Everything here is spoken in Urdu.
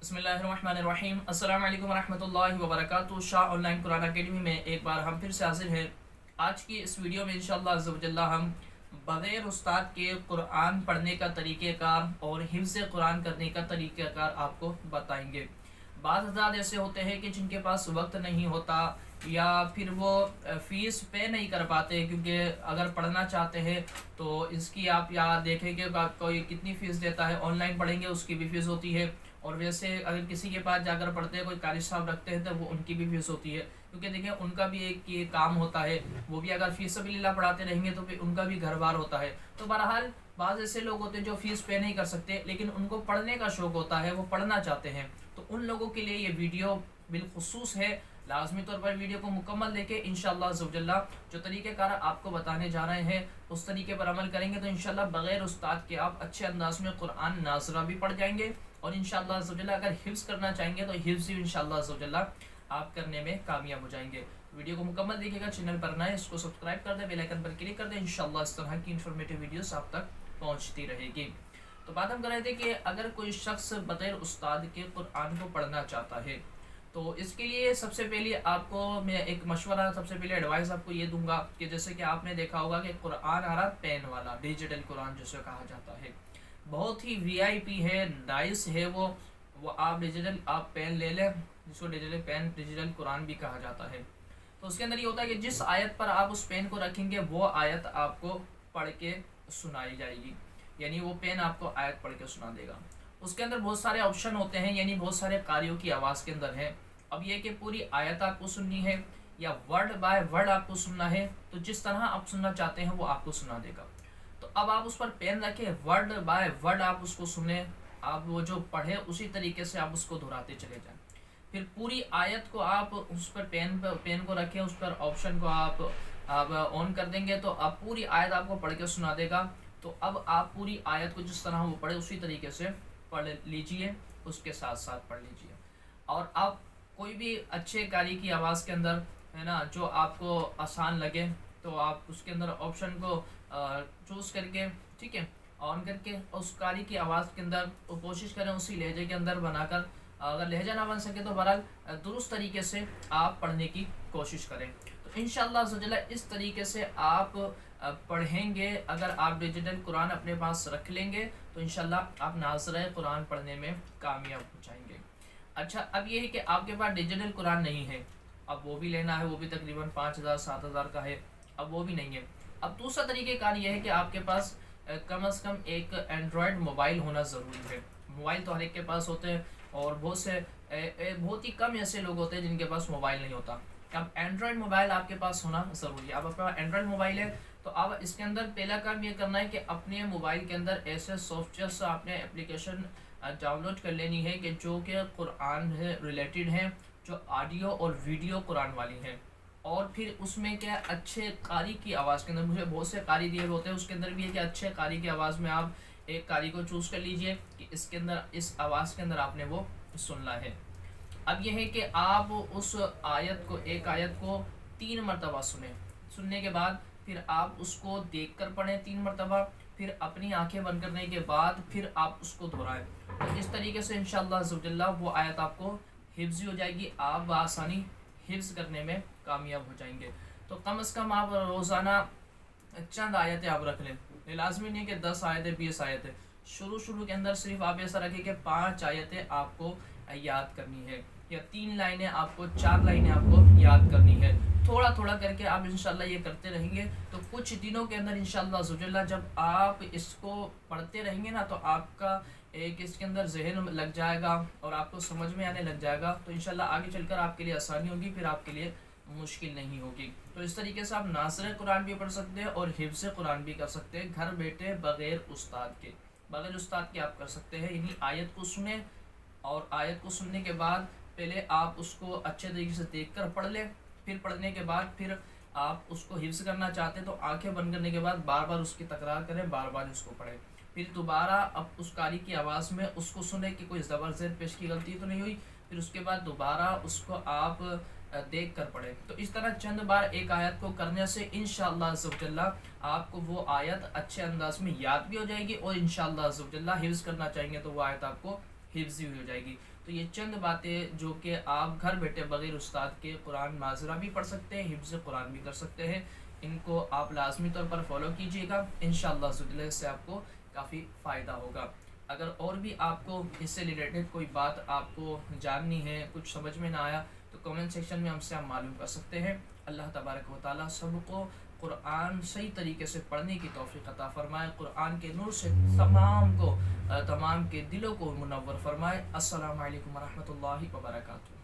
بسم اللہ الرحمن الرحیم۔ السلام علیکم ورحمۃ اللہ وبرکاتہ۔ شاہ آن لائن قرآن اکیڈمی میں ایک بار ہم پھر سے حاضر ہیں۔ آج کی اس ویڈیو میں انشاءاللہ عز و جل ہم بغیر استاد کے قرآن پڑھنے کا طریقہ کار اور حفظ قرآن کرنے کا طریقہ کار آپ کو بتائیں گے۔ بعض حضرات ایسے ہوتے ہیں کہ جن کے پاس وقت نہیں ہوتا یا پھر وہ فیس پے نہیں کر پاتے، کیونکہ اگر پڑھنا چاہتے ہیں تو اس کی آپ یاد دیکھیں کہ کوئی کتنی فیس دیتا ہے، آن لائن پڑھیں گے اس کی بھی فیس ہوتی ہے، اور ویسے اگر کسی کے پاس جا کر پڑھتے ہیں، کوئی قاری صاحب رکھتے ہیں تو وہ ان کی بھی فیس ہوتی ہے، کیونکہ دیکھیں ان کا بھی ایک یہ کام ہوتا ہے، وہ بھی اگر فی سبیل اللہ پڑھاتے رہیں گے تو پھر ان کا بھی گھر بار ہوتا ہے۔ تو بہرحال بعض ایسے لوگ ہوتے ہیں جو فیس پے نہیں کر سکتے لیکن ان کو پڑھنے کا شوق ہوتا ہے، وہ پڑھنا چاہتے ہیں، تو ان لوگوں کے لیے یہ ویڈیو بالخصوص ہے۔ لازمی طور پر ویڈیو کو مکمل دیکھیں، انشاءاللہ عز و جل جو طریقہ کار آپ کو بتانے جا رہے ہیں اس طریقے پر عمل کریں گے تو انشاءاللہ بغیر استاد کے آپ اچھے انداز میں قرآن ناظرہ بھی پڑھ جائیں گے، اور انشاءاللہ عز و جل اگر حفظ کرنا چاہیں گے تو حفظ بھی انشاءاللہ عز و جل آپ کرنے میں کامیاب ہو جائیں گے۔ ویڈیو کو مکمل دیکھیے گا، چینل پر نئے اس کو سبسکرائب کر دیں، بیل آئیکن پر کلک کر دیں، انشاءاللہ اس طرح کی انفارمیٹو ویڈیوز آپ تک پہنچتی رہے گی۔ تو بات ہم کر رہے تھے کہ اگر کوئی شخص بغیر استاد کے قرآن کو پڑھنا چاہتا ہے تو اس کے لیے سب سے پہلے آپ کو میں ایک مشورہ، سب سے پہلے ایڈوائز آپ کو یہ دوں گا کہ جیسے کہ آپ نے دیکھا ہوگا کہ قرآن آ رہا پین والا، ڈیجیٹل قرآن جسے کہا جاتا ہے، بہت ہی وی آئی پی ہے، نائس ہے وہ آپ ڈیجیٹل آپ پین لے لیں، جس کو ڈیجیٹل پین ڈیجیٹل قرآن بھی کہا جاتا ہے۔ تو اس کے اندر یہ ہوتا ہے کہ جس آیت پر آپ اس پین کو رکھیں گے وہ آیت آپ کو پڑھ کے سنائی جائے گی، یعنی وہ پین آپ کو آیت پڑھ کے سنا دے گا۔ اس کے اندر بہت سارے آپشن ہوتے ہیں، یعنی بہت سارے قاریوں کی آواز کے اندر ہے۔ اب یہ کہ پوری آیت آپ کو سننی ہے یا ورڈ بائی ورڈ آپ کو سننا ہے، تو جس طرح آپ سننا چاہتے ہیں وہ آپ کو سنا دے گا۔ تو اب آپ اس پر پین رکھیں، ورڈ بائی ورڈ آپ اس کو سنیں، آپ وہ جو پڑھے اسی طریقے سے آپ اس کو دہراتے چلے جائیں۔ پھر پوری آیت کو آپ اس پر پین کو رکھیں، اس پر آپشن کو آپ آن کر دیں گے تو اب پوری آیت آپ کو پڑھ کے سنا دے گا۔ تو اب آپ پوری آیت کو جس طرح وہ پڑھے اسی طریقے سے پڑھ لیجئے، اس کے ساتھ ساتھ پڑھ لیجئے۔ اور آپ کوئی بھی اچھے قاری کی آواز کے اندر ہے نا جو آپ کو آسان لگے تو آپ اس کے اندر آپشن کو چوز کر کے، ٹھیک ہے، آن کر کے اس قاری کی آواز کے اندر وہ کوشش کریں اسی لہجے کے اندر بنا کر، اگر لہجہ نہ بن سکے تو بہرحال درست طریقے سے آپ پڑھنے کی کوشش کریں۔ تو انشاءاللہ عز و جل اس طریقے سے آپ پڑھیں گے، اگر آپ ڈیجیٹل قرآن اپنے پاس رکھ لیں گے تو انشاءاللہ آپ ناظرہ قرآن پڑھنے میں کامیاب ہو جائیں گے۔ اچھا، اب یہ ہے کہ آپ کے پاس ڈیجیٹل قرآن نہیں ہے، اب وہ بھی لینا ہے، وہ بھی تقریباً 5000 7000 کا ہے، اب وہ بھی نہیں ہے۔ اب دوسرا طریقہ کار یہ ہے کہ آپ کے پاس کم از کم ایک اینڈرائڈ موبائل ہونا ضروری ہے۔ موبائل تو ہر ایک کے پاس ہوتے ہیں، اور بہت ہی کم ایسے لوگ ہوتے ہیں جن کے پاس موبائل نہیں ہوتا۔ اب اینڈرائڈ موبائل آپ کے پاس ہونا ضروری ہے۔ اب آپ کا اینڈرائڈ موبائل ہے تو اب اس کے اندر پہلا کام یہ کرنا ہے کہ اپنے موبائل کے اندر ایسے سافٹ ویئر آپ نے اپلیکیشن ڈاؤن لوڈ کر لینی ہے کہ جو کہ قرآن ریلیٹڈ ہیں، جو آڈیو اور ویڈیو قرآن والی ہیں، اور پھر اس میں کیا اچھے قاری کی آواز کے اندر، مجھے بہت سے قاری دیے ہوتے ہیں، اس کے اندر بھی ہے کہ اچھے قاری کی آواز میں آپ ایک قاری کو چوز کر لیجئے کہ اس کے اندر اس آواز کے اندر آپ نے وہ سننا ہے۔ اب یہ ہے کہ آپ اس آیت کو، ایک آیت کو 3 مرتبہ سنیں، سننے کے بعد پھر آپ اس کو دیکھ کر پڑھیں 3 مرتبہ، پھر اپنی آنکھیں بند کرنے کے بعد پھر آپ اس کو دہرائیں۔ تو اس طریقے سے انشاءاللہ عز و جل وہ آیت آپ کو حفظ ہو جائے گی، آپ بآسانی حفظ کرنے میں کامیاب ہو جائیں گے۔ تو کم از کم آپ روزانہ چند آیتیں آپ رکھ لیں، یہ لازمی نہیں کہ 10 آیتیں 20 آیتیں، شروع کے اندر صرف آپ ایسا رکھیں کہ 5 آیتیں آپ کو یاد کرنی ہے، یا 3 لائنیں آپ کو، 4 لائنیں آپ کو یاد کرنی ہے۔ تھوڑا تھوڑا کر کے آپ انشاءاللہ یہ کرتے رہیں گے تو کچھ دنوں کے اندر انشاءاللہ عز و جل جب آپ اس کو پڑھتے رہیں گے نا تو آپ کا ایک اس کے اندر ذہن لگ جائے گا اور آپ کو سمجھ میں آنے لگ جائے گا، تو انشاءاللہ آگے چل کر آپ کے لیے آسانی ہوگی، پھر آپ کے لیے مشکل نہیں ہوگی۔ تو اس طریقے سے آپ ناظر قرآن بھی پڑھ سکتے ہیں اور حفظ قرآن بھی کر سکتے ہیں، گھر بیٹھے بغیر استاد کے، بغیر استاد کے آپ کر سکتے ہیں۔ یعنی آیت کو سنیں، اور آیت کو سننے کے بعد پہلے آپ اس کو اچھے طریقے سے دیکھ کر پڑھ لیں، پھر پڑھنے کے بعد پھر آپ اس کو حفظ کرنا چاہتے ہیں تو آنکھیں بند کرنے کے بعد بار بار اس کی تکرار کریں، بار بار اس کو پڑھیں، پھر دوبارہ اب اس قاری کی آواز میں اس کو سنیں کہ کوئی زبر زیر پیش کی غلطی تو نہیں ہوئی، پھر اس کے بعد دوبارہ اس کو آپ دیکھ کر پڑھیں۔ تو اس طرح چند بار ایک آیت کو کرنے سے انشاءاللہ عز و جل آپ کو وہ آیت اچھے انداز میں یاد بھی ہو جائے گی، اور انشاءاللہ عز و جل حفظ کرنا چاہیں گے تو وہ آیت آپ کو حفظ بھی ہو جائے گی۔ تو یہ چند باتیں جو کہ آپ گھر بیٹھے بغیر استاد کے قرآن ناظرہ بھی پڑھ سکتے ہیں، حفظ قرآن بھی کر سکتے ہیں، ان کو آپ لازمی طور پر فالو کیجیے گا، انشاءاللہ اس سے آپ کو کافی فائدہ ہوگا۔ اگر اور بھی آپ کو اس سے ریلیٹڈ کوئی بات آپ کو جاننی ہے، کچھ سمجھ میں نہ آیا، تو کمنٹ سیکشن میں ہم سے آپ معلوم کر سکتے ہیں۔ اللہ تبارک و تعالیٰ سب کو قرآن صحیح طریقے سے پڑھنے کی توفیق عطا فرمائے، قرآن کے نور سے تمام کے دلوں کو منور فرمائے۔ السلام علیکم ورحمۃ اللہ وبرکاتہ۔